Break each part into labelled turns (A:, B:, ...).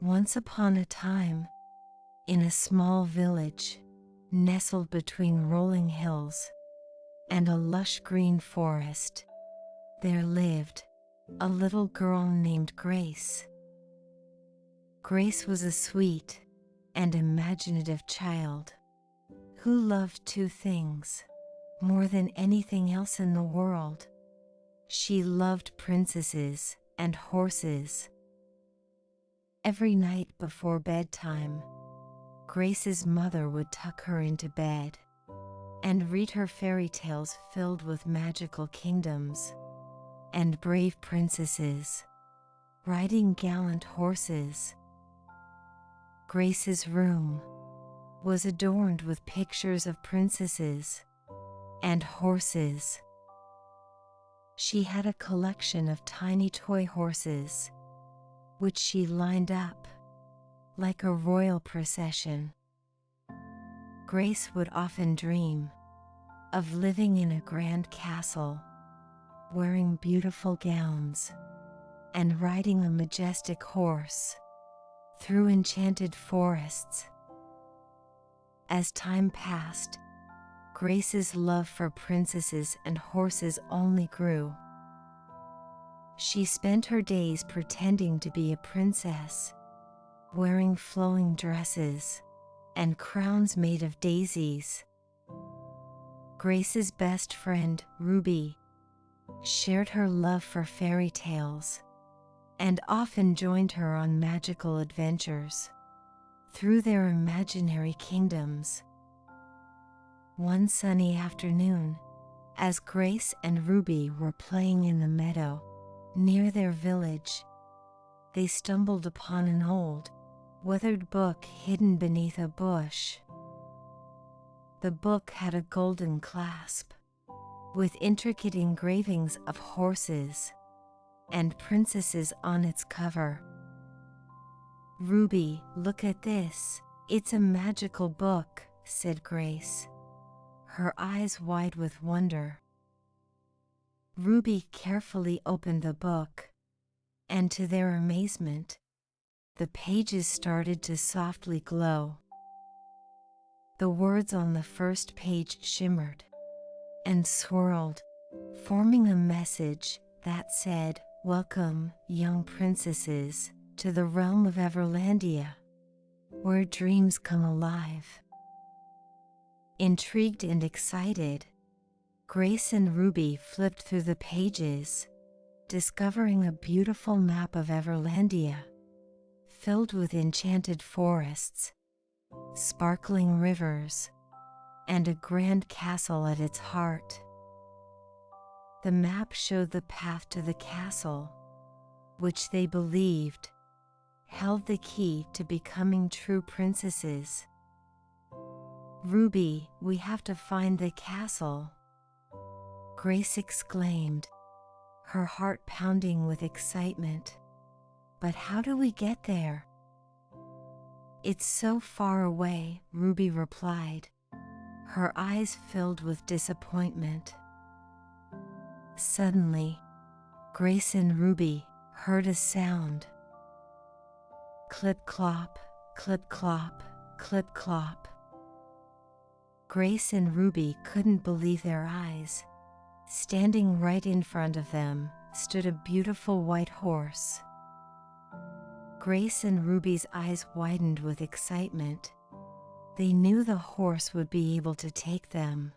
A: Once upon a time, in a small village, nestled between rolling hills and a lush green forest, there lived a little girl named Grace. Grace was a sweet and imaginative child who loved two things more than anything else in the world. She loved princesses and horses. Every night before bedtime, Grace's mother would tuck her into bed and read her fairy tales filled with magical kingdoms and brave princesses riding gallant horses. Grace's room was adorned with pictures of princesses and horses. She had a collection of tiny toy horses, which she lined up like a royal procession. Grace would often dream of living in a grand castle, wearing beautiful gowns, and riding a majestic horse through enchanted forests. As time passed, Grace's love for princesses and horses only grew. She spent her days pretending to be a princess, wearing flowing dresses and crowns made of daisies. Grace's best friend, Ruby, shared her love for fairy tales and often joined her on magical adventures through their imaginary kingdoms. One sunny afternoon, as Grace and Ruby were playing in the meadow near their village, they stumbled upon an old, weathered book hidden beneath a bush. The book had a golden clasp with intricate engravings of horses and princesses on its cover. "Ruby, look at this. It's a magical book," said Grace, her eyes wide with wonder. Ruby carefully opened the book, and to their amazement, the pages started to softly glow. The words on the first page shimmered and swirled, forming a message that said, "Welcome, young princesses, to the realm of Everlandia, where dreams come alive." Intrigued and excited, Grace and Ruby flipped through the pages, discovering a beautiful map of Everlandia, filled with enchanted forests, sparkling rivers, and a grand castle at its heart. The map showed the path to the castle, which they believed held the key to becoming true princesses. "Ruby, we have to find the castle," Grace exclaimed, her heart pounding with excitement. "But how do we get there?" "It's so far away," Ruby replied, her eyes filled with disappointment. Suddenly, Grace and Ruby heard a sound. Clip-clop, clip-clop, clip-clop. Grace and Ruby couldn't believe their eyes. Standing right in front of them stood a beautiful white horse. Grace and Ruby's eyes widened with excitement. They knew the horse would be able to take them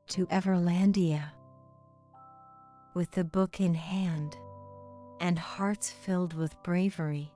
A: to Everlandia. With the book in hand and hearts filled with bravery,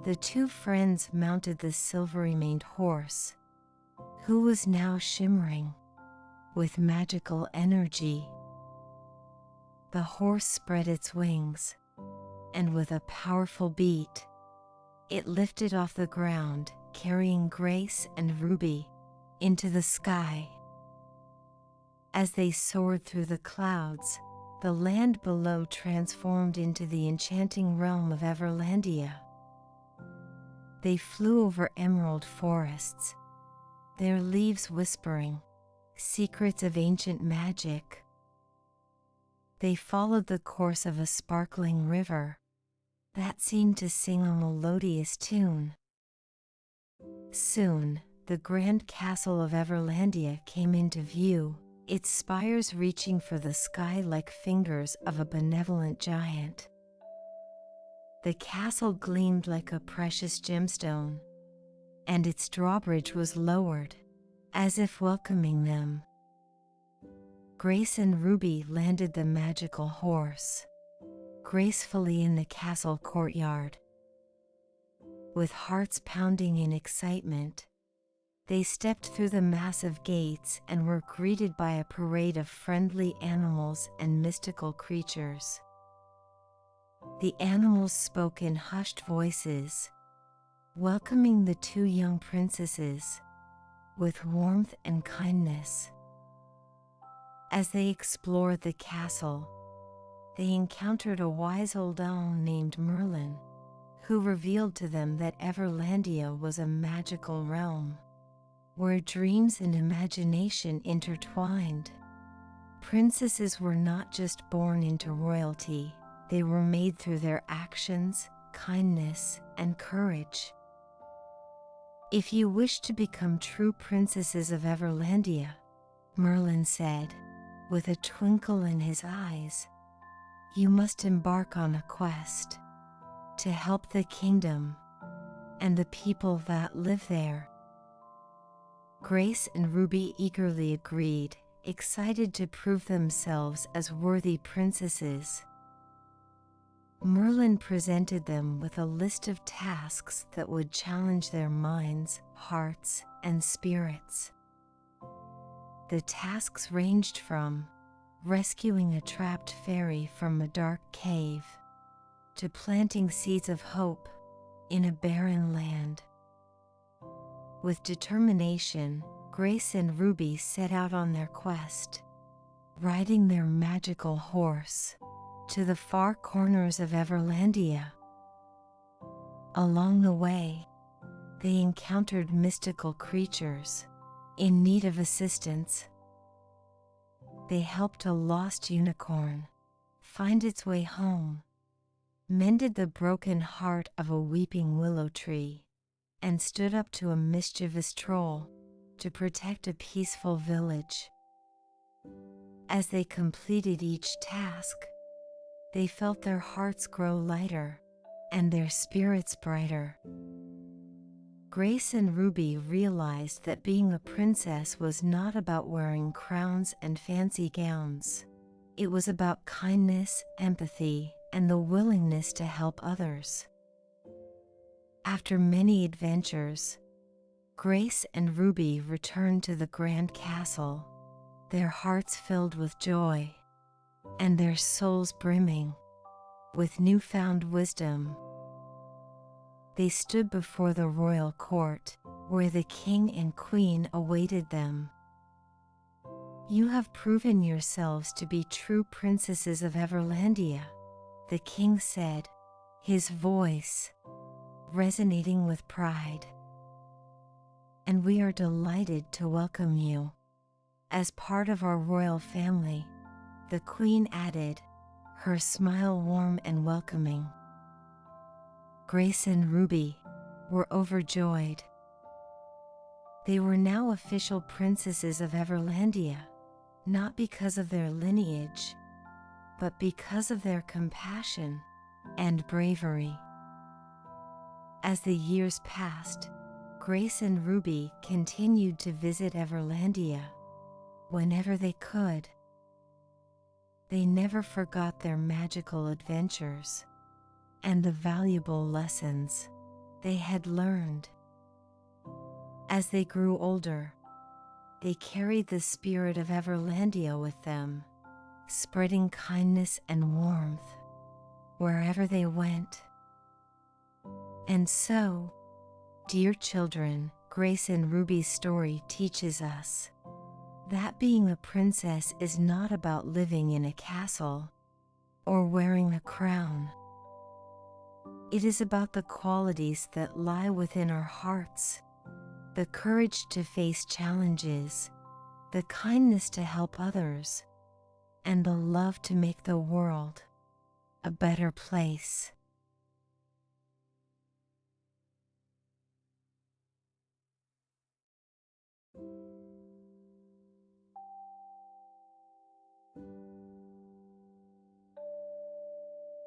A: the two friends mounted the silvery-maned horse, who was now shimmering with magical energy. The horse spread its wings, and with a powerful beat, it lifted off the ground, carrying Grace and Ruby into the sky. As they soared through the clouds, the land below transformed into the enchanting realm of Everlandia. They flew over emerald forests, their leaves whispering secrets of ancient magic. They followed the course of a sparkling river, that seemed to sing a melodious tune. Soon, the grand castle of Everlandia came into view, its spires reaching for the sky like fingers of a benevolent giant. The castle gleamed like a precious gemstone, and its drawbridge was lowered, as if welcoming them. Grace and Ruby landed the magical horse gracefully in the castle courtyard. With hearts pounding in excitement, they stepped through the massive gates and were greeted by a parade of friendly animals and mystical creatures. The animals spoke in hushed voices, welcoming the two young princesses with warmth and kindness. As they explored the castle, they encountered a wise old owl named Merlin, who revealed to them that Everlandia was a magical realm, where dreams and imagination intertwined. Princesses were not just born into royalty, they were made through their actions, kindness, and courage. If you wish to become true princesses of Everlandia, Merlin said, with a twinkle in his eyes, you must embark on a quest to help the kingdom and the people that live there. Grace and Ruby eagerly agreed, excited to prove themselves as worthy princesses. Merlin presented them with a list of tasks that would challenge their minds, hearts, and spirits. The tasks ranged from rescuing a trapped fairy from a dark cave to planting seeds of hope in a barren land. With determination, Grace and Ruby set out on their quest, riding their magical horse to the far corners of Everlandia. Along the way, they encountered mystical creatures in need of assistance. They helped a lost unicorn find its way home, mended the broken heart of a weeping willow tree, and stood up to a mischievous troll to protect a peaceful village. As they completed each task, they felt their hearts grow lighter and their spirits brighter. Grace and Ruby realized that being a princess was not about wearing crowns and fancy gowns. It was about kindness, empathy, and the willingness to help others. After many adventures, Grace and Ruby returned to the grand castle, their hearts filled with joy and their souls brimming with newfound wisdom. They stood before the royal court, where the king and queen awaited them. You have proven yourselves to be true princesses of Everlandia, the king said, his voice resonating with pride. And we are delighted to welcome you as part of our royal family, the queen added, her smile warm and welcoming. Grace and Ruby were overjoyed. They were now official princesses of Everlandia, not because of their lineage, but because of their compassion and bravery. As the years passed, Grace and Ruby continued to visit Everlandia whenever they could. They never forgot their magical adventures and the valuable lessons they had learned. As they grew older, they carried the spirit of Everlandia with them, spreading kindness and warmth wherever they went. And so, dear children, Grace and Ruby's story teaches us that being a princess is not about living in a castle or wearing a crown. It is about the qualities that lie within our hearts, the courage to face challenges, the kindness to help others, and the love to make the world a better place.